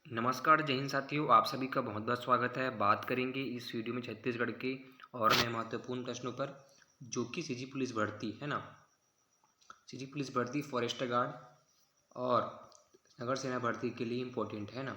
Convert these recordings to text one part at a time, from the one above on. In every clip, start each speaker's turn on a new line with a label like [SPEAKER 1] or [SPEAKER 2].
[SPEAKER 1] नमस्कार जय हिंद साथियों, आप सभी का बहुत बहुत स्वागत है। बात करेंगे इस वीडियो में छत्तीसगढ़ के और नए महत्वपूर्ण प्रश्नों पर, जो कि सीजी पुलिस भर्ती है ना। सीजी पुलिस भर्ती, फॉरेस्ट गार्ड और नगर सेना भर्ती के लिए इम्पोर्टेंट है ना।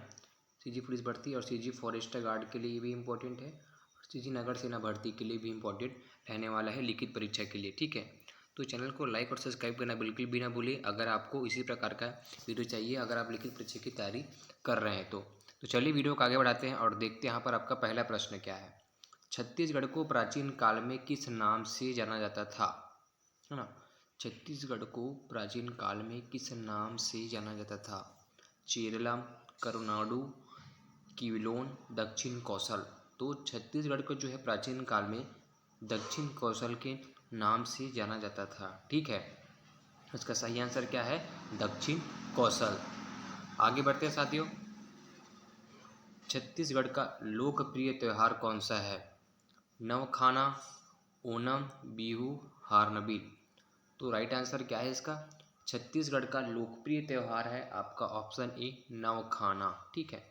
[SPEAKER 1] सीजी पुलिस भर्ती और सीजी फॉरेस्ट गार्ड के लिए भी इम्पोर्टेंट है और सीजी नगर सेना भर्ती के लिए भी इम्पोर्टेंट रहने वाला है लिखित परीक्षा के लिए। ठीक है, तो चैनल को लाइक और सब्सक्राइब करना बिल्कुल भी ना भूलें अगर आपको इसी प्रकार का वीडियो चाहिए, अगर आप लिखित परीक्षा की तैयारी कर रहे हैं तो चलिए वीडियो को आगे बढ़ाते हैं और देखते हैं यहाँ पर आपका पहला प्रश्न क्या है। छत्तीसगढ़ को प्राचीन काल में किस नाम से जाना जाता था, है ना। छत्तीसगढ़ को प्राचीन काल में किस नाम से जाना जाता था? चेरलम, करुनाडु, किविलोन, दक्षिण कौशल। तो छत्तीसगढ़ को जो है प्राचीन काल में दक्षिण कौशल के नाम से जाना जाता था। ठीक है, इसका सही आंसर क्या है? दक्षिण कौशल। आगे बढ़ते हैं साथियों। छत्तीसगढ़ का लोकप्रिय त्यौहार कौन सा है? नवखाना, ओणम, बिहू, हार्नबिल। तो राइट आंसर क्या है इसका? छत्तीसगढ़ का लोकप्रिय त्यौहार है आपका ऑप्शन ए, नवखाना। ठीक है,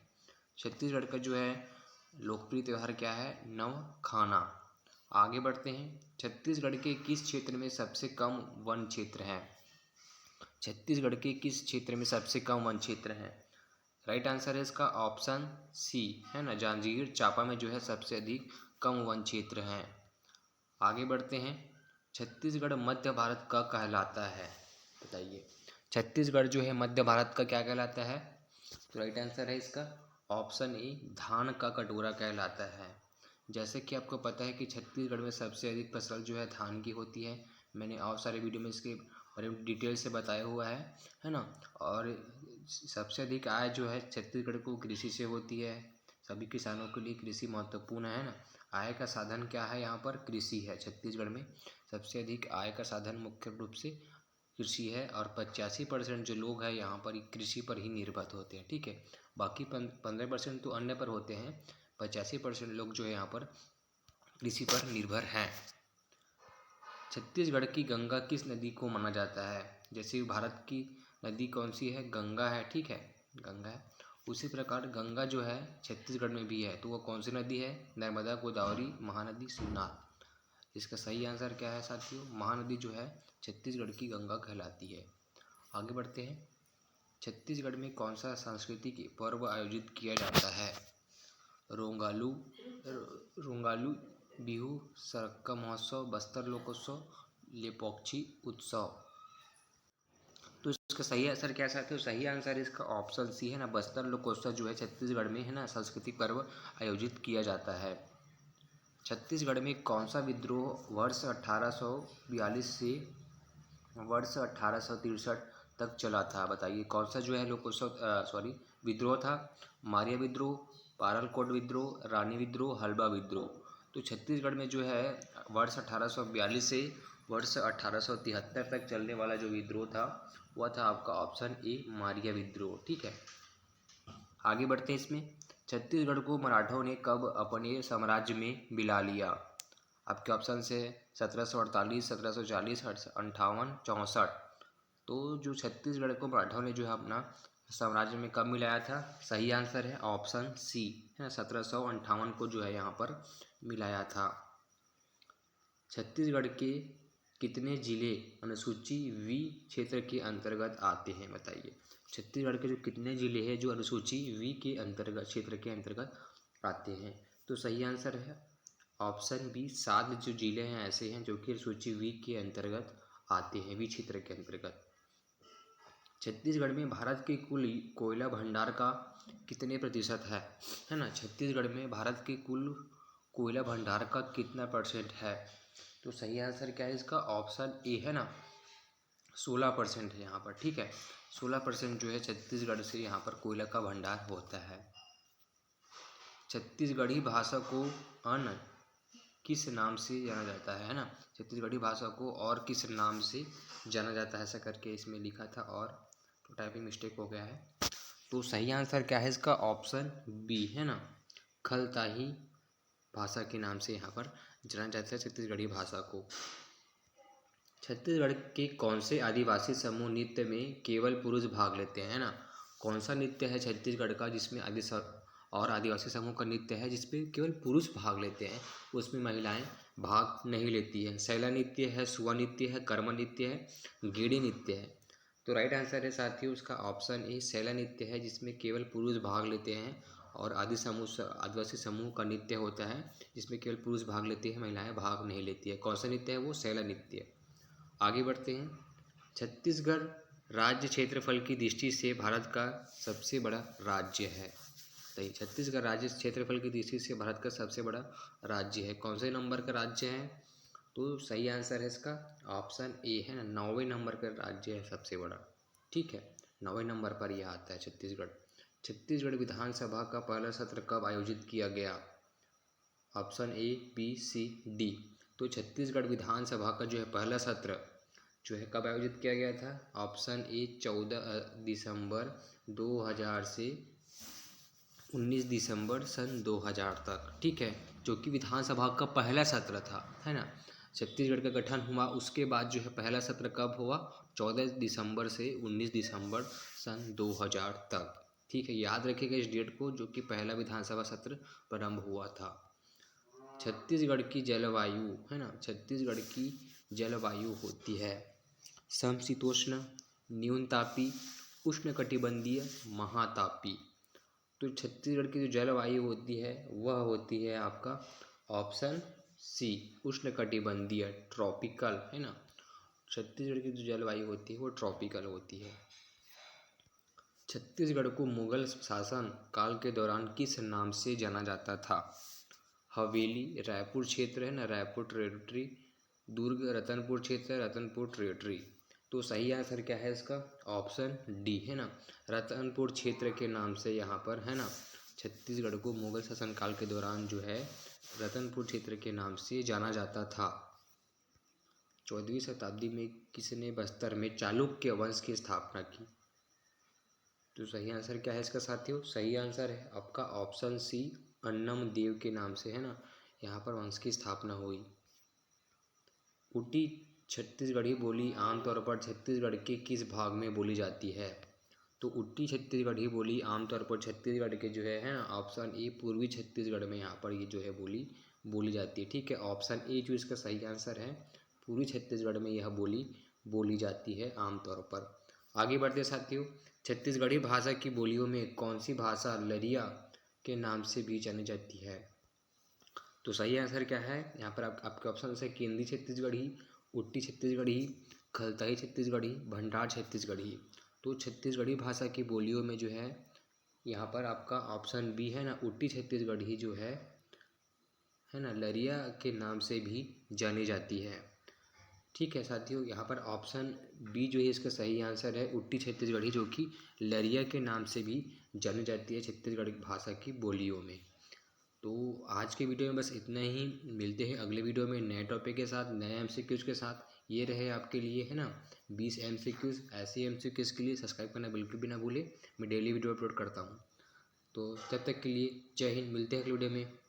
[SPEAKER 1] छत्तीसगढ़ का जो है लोकप्रिय त्यौहार क्या है? नवखाना। आगे बढ़ते हैं। छत्तीसगढ़ के किस क्षेत्र में सबसे कम वन क्षेत्र है? छत्तीसगढ़ के किस क्षेत्र में सबसे कम वन क्षेत्र है? राइट आंसर है इसका ऑप्शन सी, है ना, जांजगीर चांपा में जो है सबसे अधिक कम वन क्षेत्र हैं। आगे बढ़ते हैं। छत्तीसगढ़ मध्य भारत का कहलाता है, बताइए। छत्तीसगढ़ जो है मध्य भारत का क्या कहलाता है? तो राइट आंसर है इसका ऑप्शन ए, धान का कटोरा कहलाता है। जैसे कि आपको पता है कि छत्तीसगढ़ में सबसे अधिक फसल जो है धान की होती है। मैंने और सारे वीडियो में इसके बारे में डिटेल से बताया हुआ है ना। और सबसे अधिक आय जो है छत्तीसगढ़ को कृषि से होती है। सभी किसानों के लिए कृषि महत्वपूर्ण है ना। आय का साधन क्या है? यहाँ पर कृषि है। छत्तीसगढ़ में सबसे अधिक आय का साधन मुख्य रूप से कृषि है और 85% जो लोग हैं यहाँ पर कृषि पर ही निर्भर होते हैं। ठीक है, बाकी 15% तो अन्य पर होते हैं। 85% लोग जो है यहाँ पर कृषि पर निर्भर हैं। छत्तीसगढ़ की गंगा किस नदी को माना जाता है? जैसे भारत की नदी कौन सी है? गंगा है। ठीक है, गंगा है। उसी प्रकार गंगा जो है छत्तीसगढ़ में भी है, तो वो कौन सी नदी है? नर्मदा, गोदावरी, महानदी, शिवनाथ। इसका सही आंसर क्या है साथियों? महानदी जो है छत्तीसगढ़ की गंगा कहलाती है। आगे बढ़ते हैं। छत्तीसगढ़ में कौन सा सांस्कृतिक पर्व आयोजित किया जाता है? रोंगालू रोंगालू बिहू, सरक्का महोत्सव, बस्तर लोकोत्सव, लेपोक्षी उत्सव। तो इसका सही आंसर क्या है? तो सही आंसर इसका ऑप्शन सी है ना, बस्तर लोकोत्सव जो है छत्तीसगढ़ में, है ना, सांस्कृतिक पर्व आयोजित किया जाता है। छत्तीसगढ़ में कौन सा विद्रोह वर्ष 1842 से वर्ष 1863 तक चला था? बताइए कौन सा जो है लोकोत्सव विद्रोह था? मारिया विद्रोह, पारलकोट विद्रोह, रानी विद्रोह, हल्बा विद्रोह। तो छत्तीसगढ़ में जो है वर्ष 1842 से वर्ष 1873 तक चलने वाला जो विद्रोह था वह था आपका ऑप्शन ए, मारिया विद्रोह। ठीक है, आगे बढ़ते हैं इसमें। छत्तीसगढ़ को मराठों ने कब अपने साम्राज्य में मिला लिया? आपके ऑप्शन से 1748, 1740, 58, 64। तो जो छत्तीसगढ़ को मराठों ने जो है अपना साम्राज्य में कब मिलाया था? सही आंसर है ऑप्शन सी, है ना, 1758 को जो है यहाँ पर मिलाया था। छत्तीसगढ़ के कितने जिले अनुसूची वी क्षेत्र के अंतर्गत आते हैं? बताइए। छत्तीसगढ़ के जो कितने जिले हैं जो अनुसूची वी के अंतर्गत क्षेत्र के अंतर्गत आते हैं? तो सही आंसर है ऑप्शन बी, 7 जो जिले हैं ऐसे हैं जो कि अनुसूची वी के अंतर्गत आते हैं, वी क्षेत्र के अंतर्गत। छत्तीसगढ़ में भारत के कुल कोयला भंडार का कितने प्रतिशत है ना। छत्तीसगढ़ में भारत के कुल कोयला भंडार का कितना परसेंट है? तो सही आंसर क्या है इसका? ऑप्शन ए, है ना, 16% है यहाँ पर। ठीक है, 16% जो है छत्तीसगढ़ से यहाँ पर कोयला का भंडार होता है। छत्तीसगढ़ी भाषा को अन्य किस नाम से जाना जाता है ना। छत्तीसगढ़ी भाषा को और किस नाम से जाना जाता है, ऐसा करके इसमें लिखा था और टाइपिंग मिस्टेक हो गया है। तो सही आंसर क्या है इसका? ऑप्शन बी, है ना, खलताही भाषा के नाम से यहाँ पर जाना जाता है छत्तीसगढ़ी भाषा को। छत्तीसगढ़ के कौन से आदिवासी समूह नृत्य में केवल पुरुष भाग लेते हैं ना। कौन सा नृत्य है छत्तीसगढ़ का जिसमें आदिवासी समूह का नृत्य है जिसमें केवल पुरुष भाग लेते हैं, उसमें महिलाएं भाग नहीं लेती है? सैला नृत्य है, सुआ नृत्य है, कर्मा नृत्य है, गेड़ी नृत्य है। तो राइट आंसर है साथियों उसका ऑप्शन ए सैला नृत्य है, जिसमें केवल पुरुष भाग लेते हैं और आदिवासी समूह का नृत्य होता है जिसमें केवल पुरुष भाग लेते हैं, महिलाएं भाग नहीं लेती है। कौन सा नृत्य है वो? सैला नृत्य। आगे बढ़ते हैं। छत्तीसगढ़ राज्य क्षेत्रफल की दृष्टि से भारत का सबसे बड़ा राज्य है। सही, छत्तीसगढ़ राज्य क्षेत्रफल की दृष्टि से भारत का सबसे बड़ा राज्य है। कौन से नंबर का राज्य है? तो सही आंसर है इसका ऑप्शन ए है ना, 9वें नंबर का राज्य है सबसे बड़ा। ठीक है, 9वें नंबर पर यह आता है छत्तीसगढ़। छत्तीसगढ़ विधानसभा का पहला सत्र कब आयोजित किया गया? Option A, B, C, D. तो छत्तीसगढ़ विधानसभा का जो है पहला सत्र जो है कब आयोजित किया गया था? ऑप्शन ए 14 दिसंबर 2000 से 19 दिसंबर सन 2000 तक। ठीक है, जो कि विधानसभा का पहला सत्र था, है ना। छत्तीसगढ़ का गठन हुआ उसके बाद जो है पहला सत्र कब हुआ? 14 दिसंबर से 19 दिसंबर सन 2000 तक। ठीक है, याद रखिएगा इस डेट को, जो कि पहला विधानसभा सत्र प्रारंभ हुआ था। छत्तीसगढ़ की जलवायु, है ना, छत्तीसगढ़ की जलवायु होती है समशीतोष्ण, न्यूनतापी, उष्णकटिबंधीय, महातापी। तो छत्तीसगढ़ की जो जलवायु होती है वह होती है आपका ऑप्शन सी, उष्णकटिबंधीय, ट्रॉपिकल, है ना। छत्तीसगढ़ की जो जलवायु होती है वो ट्रॉपिकल होती है। छत्तीसगढ़ को मुगल शासन काल के दौरान किस नाम से जाना जाता था? हवेली, रायपुर क्षेत्र, है ना, रायपुर टेरिटरी, दुर्ग, रतनपुर क्षेत्र, रतनपुर टेरिटरी। तो सही आंसर क्या है इसका? ऑप्शन डी, है ना, रतनपुर क्षेत्र के नाम से यहाँ पर, है ना, छत्तीसगढ़ को मुगल शासनकाल के दौरान जो है रतनपुर क्षेत्र के नाम से जाना जाता था। 14वीं शताब्दी में किसने बस्तर में चालुक्य वंश की स्थापना की? तो सही आंसर क्या है इसका साथियों? सही आंसर है आपका ऑप्शन सी, अन्नम देव के नाम से, है ना, यहाँ पर वंश की स्थापना हुई। ऊटी छत्तीसगढ़ी बोली आमतौर पर छत्तीसगढ़ के किस भाग में बोली जाती है? तो ऊटी छत्तीसगढ़ी बोली आमतौर पर छत्तीसगढ़ के जो है ना, ऑप्शन ए पूर्वी छत्तीसगढ़ में यहाँ पर ये जो है बोली जाती है। ठीक है, ऑप्शन ए जो इसका सही आंसर है, पूर्वी छत्तीसगढ़ में यह बोली बोली जाती है आमतौर पर। आगे बढ़ते साथियों, छत्तीसगढ़ी भाषा की बोलियों में कौन सी भाषा लरिया के नाम से भी जानी जाती है? तो सही आंसर क्या है? यहाँ पर आपके ऑप्शन है केंद्रीय छत्तीसगढ़ी, ऊटी छत्तीसगढ़ी, खलताई छत्तीसगढ़ी, भंडार छत्तीसगढ़ी। तो छत्तीसगढ़ी भाषा की बोलियों में जो है यहाँ पर आपका ऑप्शन बी है ना, ऊटी छत्तीसगढ़ी जो है ना, लरिया के नाम से भी जानी जाती है। ठीक है साथियों, यहाँ पर ऑप्शन बी जो है इसका सही आंसर है, ऊटी छत्तीसगढ़ी, जो कि लरिया के नाम से भी जानी जाती है छत्तीसगढ़ी भाषा की बोलियों में। तो आज के वीडियो में बस इतना ही, मिलते हैं अगले वीडियो में नए टॉपिक के साथ, नए एमसीक्यूज़ के साथ। ये रहे आपके लिए, है ना, 20 एमसीक्यूज़। ऐसे एमसीक्यूज़ के लिए सब्सक्राइब करना बिल्कुल भी ना भूले, मैं डेली वीडियो अपलोड करता हूँ। तो तब तक के लिए जय हिंद, मिलते हैं अगले वीडियो में।